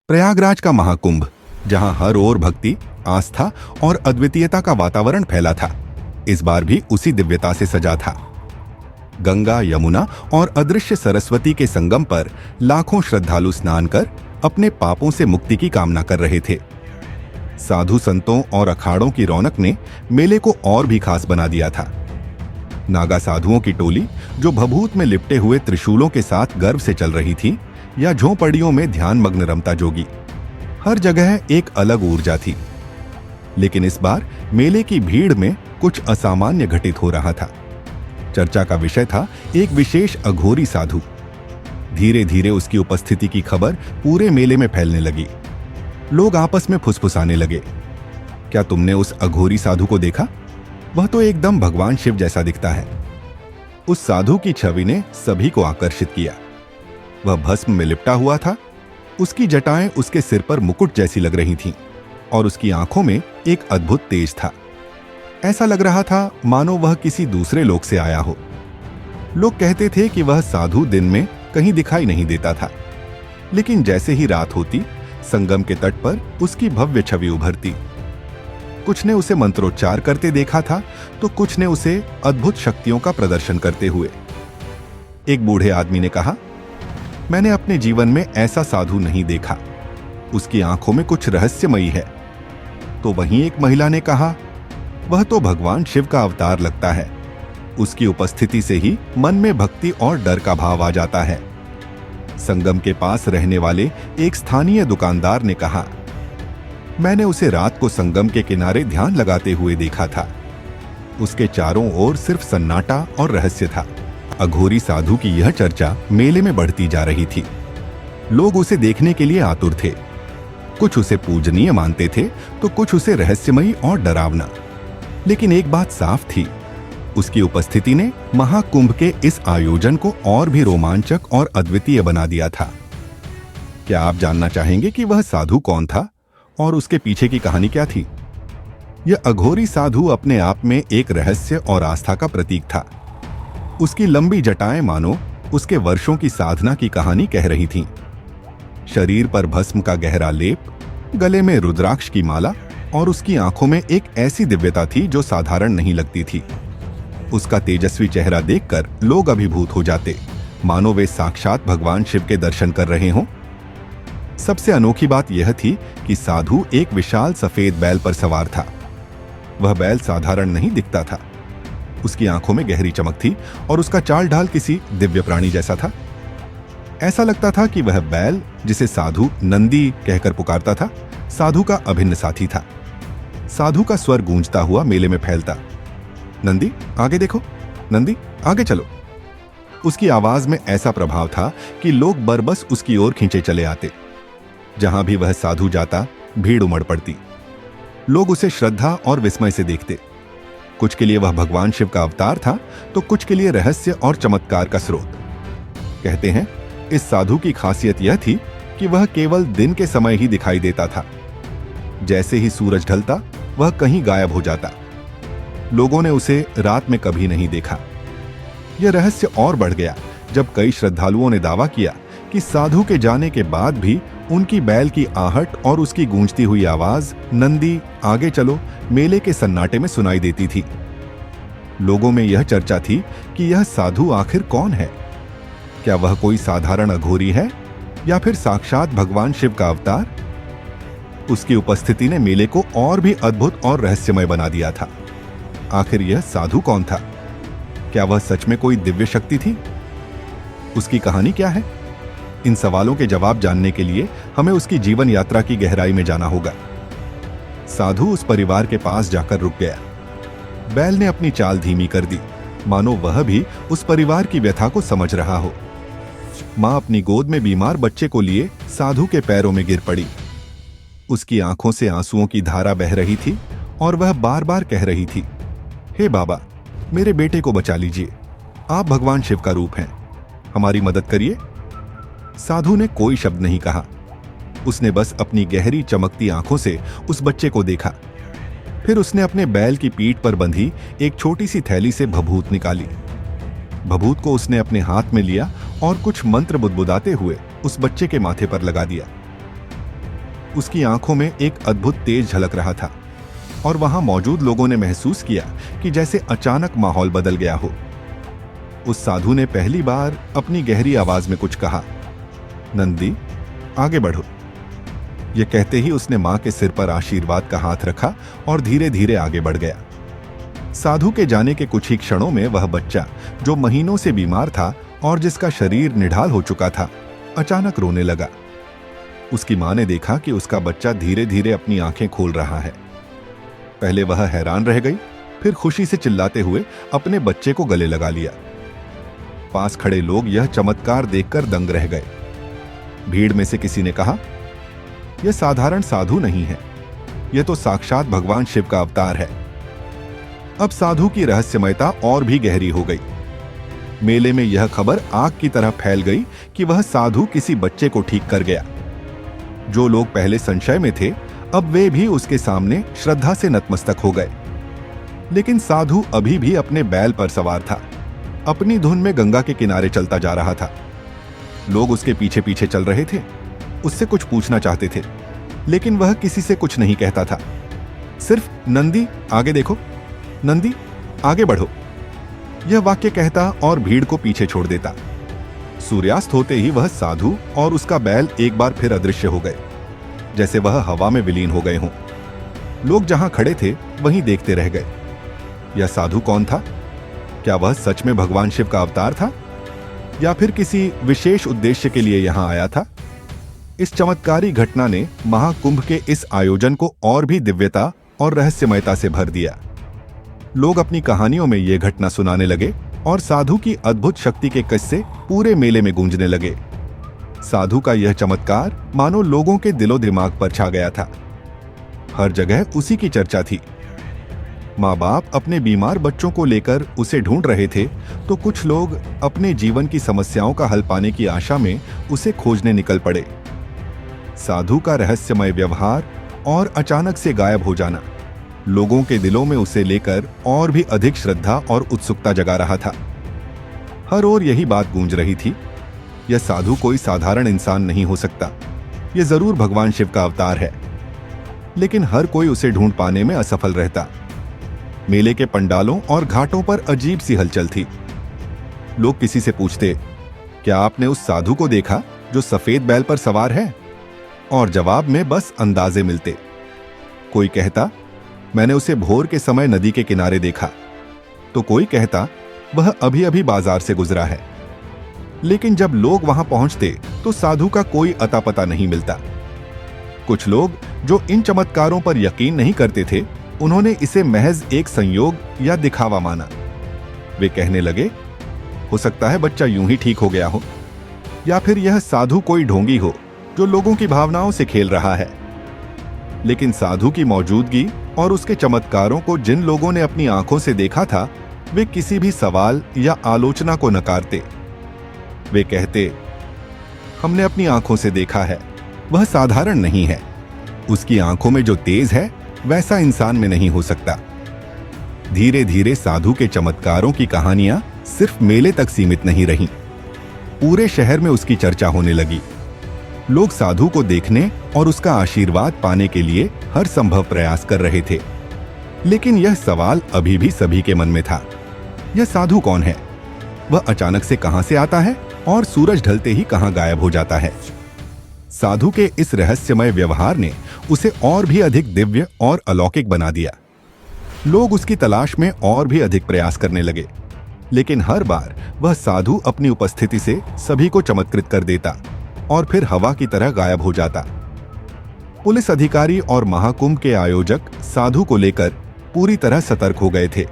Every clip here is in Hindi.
प्रयागराज का महाकुंभ, जहां हर ओर भक्ति, आस्था और अद्वितीयता का वातावरण फैला था, इस बार भी उसी दिव्यता से सजा था। गंगा, यमुना और अदृश्य सरस्वती के संगम पर लाखों श्रद्धालु स्नान कर अपने पापों से मुक्ति की कामना कर रहे थे। साधु संतों और अखाड़ों की रौनक ने मेले को और भी खास बना दिया था। नागा साधुओं की टोली, जो भभूत में लिपटे हुए त्रिशूलों के साथ गर्व से चल रही थी, या झोंपड़ियों में ध्यान मग्न रमता जोगी, हर जगह एक अलग ऊर्जा थी। लेकिन इस बार मेले की भीड़ में कुछ असामान्य घटित हो रहा था। चर्चा का विषय था एक विशेष अघोरी साधु। धीरे धीरे उसकी उपस्थिति की खबर पूरे मेले में फैलने लगी। लोग आपस में फुसफुसाने लगे, क्या तुमने उस अघोरी साधु को देखा? वह तो एकदम भगवान शिव जैसा दिखता है। उस साधु की छवि ने सभी को आकर्षित किया। वह भस्म में लिपटा हुआ था, उसकी जटाएं उसके सिर पर मुकुट जैसी लग रही थीं, और उसकी आंखों में एक अद्भुत तेज था। ऐसा लग रहा था मानो वह किसी दूसरे लोक से आया हो। लोग कहते थे कि वह साधु दिन में कहीं दिखाई नहीं देता था, लेकिन जैसे ही रात होती, संगम के तट पर उसकी भव्य छवि उभरती। कुछ ने उसे मंत्रोच्चार करते देखा था, तो कुछ ने उसे अद्भुत शक्तियों का प्रदर्शन करते हुए। एक बूढ़े आदमी ने कहा, मैंने अपने जीवन में ऐसा साधु नहीं देखा, उसकी आंखों में कुछ रहस्यमयी है। तो वहीं एक महिला ने कहा, वह तो भगवान शिव का अवतार लगता है, उसकी उपस्थिति से ही मन में भक्ति और डर का भाव आ जाता है। संगम के पास रहने वाले एक स्थानीय दुकानदार ने कहा, मैंने उसे रात को संगम के किनारे ध्यान लगाते हुए देखा था। उसके चारों ओर सिर्फ सन्नाटा और रहस्य था। अघोरी साधु की यह चर्चा मेले में बढ़ती जा रही थी। लोग उसे देखने के लिए आतुर थे। कुछ उसे पूजनीय मानते थे, तो कुछ उसे रहस्यमयी और डरावना। लेकिन एक बात साफ थी, उसकी उपस्थिति ने महाकुंभ के इस आयोजन को और भी रोमांचक और अद्वितीय बना दिया था। क्या आप जानना चाहेंगे कि वह साधु कौन था और उसके पीछे की कहानी क्या थी? यह अघोरी साधु अपने आप में एक रहस्य और आस्था का प्रतीक था। उसकी लंबी जटाएं मानो उसके वर्षों की साधना की कहानी कह रही थीं। शरीर पर भस्म का गहरा लेप, गले में रुद्राक्ष की माला, और उसकी आंखों में एक ऐसी दिव्यता थी जो साधारण नहीं लगती थी। उसका तेजस्वी चेहरा देखकर लोग अभिभूत हो जाते, मानो वे साक्षात भगवान शिव के दर्शन कर रहे हों। सबसे अनोखी बात यह थी कि साधु एक विशाल सफेद बैल पर सवार था। वह बैल साधारण नहीं दिखता था। उसकी आंखों में गहरी चमक थी और उसका चाल ढाल किसी दिव्य प्राणी जैसा था। ऐसा लगता था कि वह बैल, जिसे साधु नंदी कहकर पुकारता था, साधु का अभिन्न साथी था। साधु का स्वर गूंजता हुआ मेले में फैलता, नंदी आगे देखो, नंदी आगे चलो। उसकी आवाज में ऐसा प्रभाव था कि लोग बरबस उसकी ओर खींचे चले आते। जहां भी वह साधु जाता, भीड़ उमड़ पड़ती। लोग उसे श्रद्धा और विस्मय से देखते। कुछ के लिए वह भगवान शिव का अवतार था, तो कुछ के लिए रहस्य और चमत्कार का स्रोत। कहते हैं, इस साधु की खासियत यह थी कि वह केवल दिन के समय ही दिखाई देता था। जैसे ही सूरज ढलता, वह कहीं गायब हो जाता। लोगों ने उसे रात में कभी नहीं देखा। यह रहस्य और बढ़ गया जब कई श्रद्धालुओं ने दावा किया कि साधु के जाने के बाद भी उनकी बैल की आहट और उसकी गूंजती हुई आवाज, नंदी आगे चलो, मेले के सन्नाटे में सुनाई देती थी। लोगों में यह चर्चा थी कि यह साधु आखिर कौन है। क्या वह कोई साधारण अघोरी है या फिर साक्षात भगवान शिव का अवतार? उसकी उपस्थिति ने मेले को और भी अद्भुत और रहस्यमय बना दिया था। आखिर यह साधु कौन था? क्या वह सच में कोई दिव्य शक्ति थी? उसकी कहानी क्या है? इन सवालों के जवाब जानने के लिए हमें उसकी जीवन यात्रा की गहराई में जाना होगा। साधु उस परिवार के पास जाकर रुक गया। बैल ने अपनी चाल धीमी कर दी, मानो वह भी उस परिवार की व्यथा को समझ रहा हो। मां अपनी गोद में बीमार बच्चे को लिए साधु के पैरों में गिर पड़ी। उसकी आंखों से आंसुओं की धारा बह रही थी और वह बार बार कह रही थी, हे बाबा, मेरे बेटे को बचा लीजिए, आप भगवान शिव का रूप हैं, हमारी मदद करिए। साधु ने कोई शब्द नहीं कहा। उसने बस अपनी गहरी चमकती आंखों से उस बच्चे को देखा। फिर उसने अपने बैल की पीठ पर बंधी एक छोटी सी थैली से भभूत निकाली। भभूत को उसने अपने हाथ में लिया और कुछ मंत्र बुदबुदाते हुए उस बच्चे के माथे पर लगा दिया। उसकी आंखों में एक अद्भुत तेज झलक रहा था और वहां मौजूद लोगों ने महसूस किया कि जैसे अचानक माहौल बदल गया हो। उस साधु ने पहली बार अपनी गहरी आवाज में कुछ कहा, नंदी, आगे बढ़ो। यह कहते ही उसने मां के सिर पर आशीर्वाद का हाथ रखा और धीरे धीरे आगे बढ़ गया। साधु के जाने के कुछ ही क्षणों में वह बच्चा जो महीनों से बीमार था और जिसका शरीर निढाल हो चुका था, अचानक रोने लगा। उसकी मां ने देखा कि उसका बच्चा धीरे धीरे अपनी आंखें खोल रहा है। पहले वह हैरान रह गई, फिर खुशी से चिल्लाते हुए अपने बच्चे को गले लगा लिया। पास खड़े लोग यह चमत्कार देखकर दंग रह गए। भीड़ में से किसी ने कहा, यह साधारण साधु नहीं है, यह तो साक्षात भगवान शिव का अवतार है। अब साधु की रहस्यमयता और भी गहरी हो गई। मेले में यह खबर आग की तरह फैल गई कि वह साधु किसी बच्चे को ठीक कर गया। जो लोग पहले संशय में थे, अब वे भी उसके सामने श्रद्धा से नतमस्तक हो गए। लेकिन साधु अभी भी अपने बैल पर सवार था, अपनी धुन में गंगा के किनारे चलता जा रहा था। लोग उसके पीछे पीछे चल रहे थे, उससे कुछ पूछना चाहते थे, लेकिन वह किसी से कुछ नहीं कहता था। सिर्फ नंदी, आगे देखो, नंदी, आगे बढ़ो, यह वाक्य कहता और भीड़ को पीछे छोड़ देता। सूर्यास्त होते ही वह साधु और उसका बैल एक बार फिर अदृश्य हो गए, जैसे वह हवा में विलीन हो गए हों। लोग जहां खड़े थे वहीं देखते रह गए। यह साधु कौन था? क्या वह सच में भगवान शिव का अवतार था या फिर किसी विशेष उद्देश्य के लिए यहां आया था? इस चमत्कारी घटना ने महाकुंभ के इस आयोजन को और भी दिव्यता और रहस्यमयता से भर दिया। लोग अपनी कहानियों में यह घटना सुनाने लगे और साधु की अद्भुत शक्ति के किस्से पूरे मेले में गूंजने लगे। साधु का यह चमत्कार मानो लोगों के दिलो दिमाग पर छा गया था। हर जगह उसी की चर्चा थी। माँ बाप अपने बीमार बच्चों को लेकर उसे ढूंढ रहे थे, तो कुछ लोग अपने जीवन की समस्याओं का हल पाने की आशा में उसे खोजने निकल पड़े। साधु का रहस्यमय व्यवहार और अचानक से गायब हो जाना लोगों के दिलों में उसे लेकर और भी अधिक श्रद्धा और उत्सुकता जगा रहा था। हर ओर यही बात गूंज रही थी, यह साधु कोई साधारण इंसान नहीं हो सकता, यह जरूर भगवान शिव का अवतार है। लेकिन हर कोई उसे ढूंढ पाने में असफल रहता। मेले के पंडालों और घाटों पर अजीब सी हलचल थी। लोग किसी से पूछते, क्या आपने उस साधु को देखा जो सफेद बैल पर सवार है? और जवाब में बस अंदाजे मिलते। कोई कहता, मैंने उसे भोर के समय नदी के किनारे देखा, तो कोई कहता, वह अभी अभी बाजार से गुजरा है। लेकिन जब लोग वहां पहुंचते तो साधु का कोई अता पता नहीं मिलता। कुछ लोग जो इन चमत्कारों पर यकीन नहीं करते थे, उन्होंने इसे महज एक संयोग या दिखावा माना। वे कहने लगे, हो सकता है बच्चा यूं ही ठीक हो गया हो, या फिर यह साधु कोई ढोंगी हो जो लोगों की भावनाओं से खेल रहा है। लेकिन साधु की मौजूदगी और उसके चमत्कारों को जिन लोगों ने अपनी आंखों से देखा था, वे किसी भी सवाल या आलोचना को नकारते। वे कहते, हमने अपनी आंखों से देखा है, वह साधारण नहीं है। उसकी आंखों में जो तेज है वैसा इंसान में नहीं हो सकता। धीरे धीरे साधु के चमत्कारों की कहानियां सिर्फ मेले तक सीमित नहीं रहीं। पूरे शहर में उसकी चर्चा होने लगी। लोग साधु को देखने और उसका आशीर्वाद पाने के लिए हर संभव प्रयास कर रहे थे। लेकिन यह सवाल अभी भी सभी के मन में था, यह साधु कौन है? वह अचानक से कहां से आता है और सूरज ढलते ही कहां गायब हो जाता है? साधु के इस रहस्यमय व्यवहार ने उसे और भी अधिक दिव्य और अलौकिक बना दिया। लोग उसकी तलाश में और भी अधिक प्रयास करने लगे, लेकिन हर बार वह साधु अपनी उपस्थिति से सभी को चमत्कृत कर देता और फिर हवा की तरह गायब हो जाता। पुलिस अधिकारी और महाकुंभ के आयोजक साधु को लेकर पूरी तरह सतर्क हो गए थे।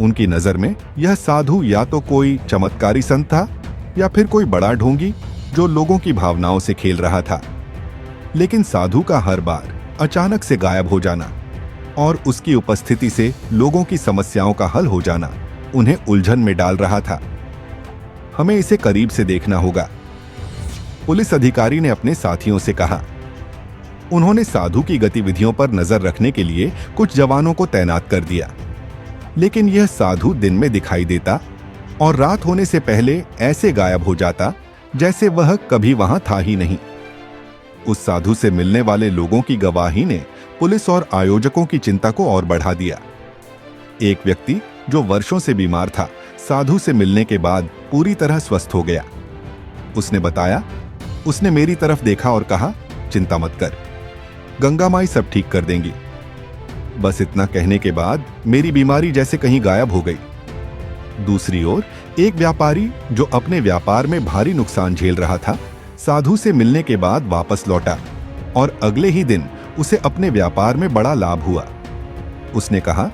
उनकी नजर में यह साधु या तो कोई चमत्कारी संत था या फिर कोई बड़ा ढोंगी जो लोगों की भावनाओं से खेल रहा था। लेकिन साधु का हर बार अचानक से गायब हो जाना और उसकी उपस्थिति से लोगों की समस्याओं का हल हो जाना उन्हें उलझन में डाल रहा था। हमें इसे करीब से देखना होगा, पुलिस अधिकारी ने अपने साथियों से कहा। उन्होंने साधु की गतिविधियों पर नजर रखने के लिए कुछ जवानों को तैनात कर दिया। लेकिन यह साधु दिन में दिखाई देता और रात होने से पहले ऐसे गायब हो जाता जैसे वह कभी वहां था ही नहीं। उस साधु से मिलने वाले लोगों की गवाही ने पुलिस और आयोजकों की चिंता को और बढ़ा दिया। एक व्यक्ति जो वर्षों से बीमार था, साधु से मिलने के बाद पूरी तरह स्वस्थ हो गया। उसने बताया, उसने मेरी तरफ देखा और कहा, चिंता मत कर, गंगा माई सब ठीक कर देंगी। बस इतना कहने के बाद मेरी बीमारी जैसे कहीं गायब हो गई। दूसरी ओर एक व्यापारी जो अपने व्यापार में भारी नुकसान झेल रहा था, साधु से मिलने के बाद वापस लौटा और अगले ही दिन उसे अपने व्यापार में बड़ा लाभ हुआ। उसने कहा,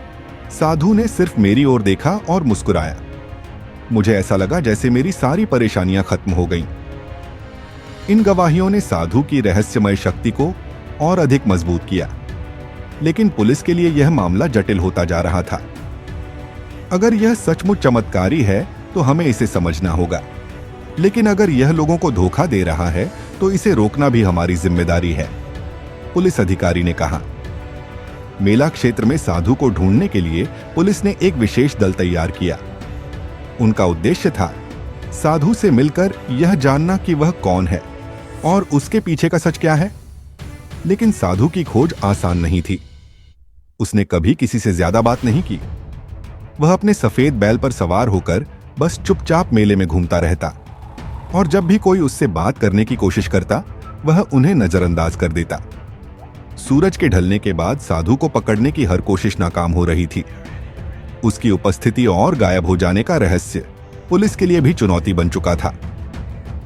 साधु ने सिर्फ मेरी ओर देखा और मुस्कुराया। मुझे ऐसा लगा जैसे मेरी सारी परेशानियां खत्म हो गईं। इन गवाहियों ने साधु की रहस्यमय शक्ति को और अधिक मजबूत किया, लेकिन पुलिस के लिए यह मामला जटिल होता जा रहा था। अगर यह सचमुच चमत्कारी है तो हमें इसे समझना होगा, लेकिन अगर यह लोगों को धोखा दे रहा है तो इसे रोकना भी हमारी जिम्मेदारी है, पुलिस अधिकारी ने कहा। मेला क्षेत्र में साधु को ढूंढने के लिए पुलिस ने एक विशेष दल तैयार किया। उनका उद्देश्य था साधु से मिलकर यह जानना कि वह कौन है और उसके पीछे का सच क्या है। लेकिन साधु की खोज आसान नहीं थी। उसने कभी किसी से ज्यादा बात नहीं की। वह अपने सफेद बैल पर सवार होकर बस चुपचाप मेले में घूमता रहता और जब भी कोई उससे बात करने की कोशिश करता, वह उन्हें नजरअंदाज कर देता। सूरज के ढलने के बाद साधु को पकड़ने की हर कोशिश नाकाम हो रही थी। उसकी उपस्थिति और गायब हो जाने का रहस्य पुलिस के लिए भी चुनौती बन चुका था।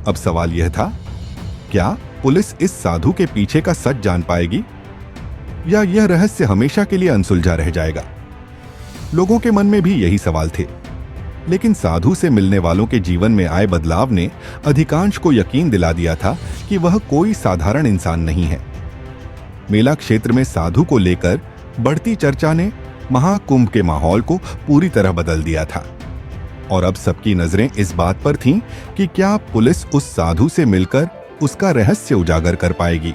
अब सवाल यह था, क्या पुलिस इस साधु के पीछे का सच जान पाएगी या यह रहस्य हमेशा के लिए अनसुलझा रह जाएगा? लोगों के मन में भी यही सवाल थे, लेकिन साधु से मिलने वालों के जीवन में आए बदलाव ने अधिकांश को यकीन दिला दिया था कि वह कोई साधारण इंसान नहीं है। मेला क्षेत्र में साधु को लेकर बढ़ती चर्चा ने महाकुंभ के माहौल को पूरी तरह बदल दिया था और अब सबकी नजरें इस बात पर थीं कि क्या पुलिस उस साधु से मिलकर उसका रहस्य उजागर कर पाएगी।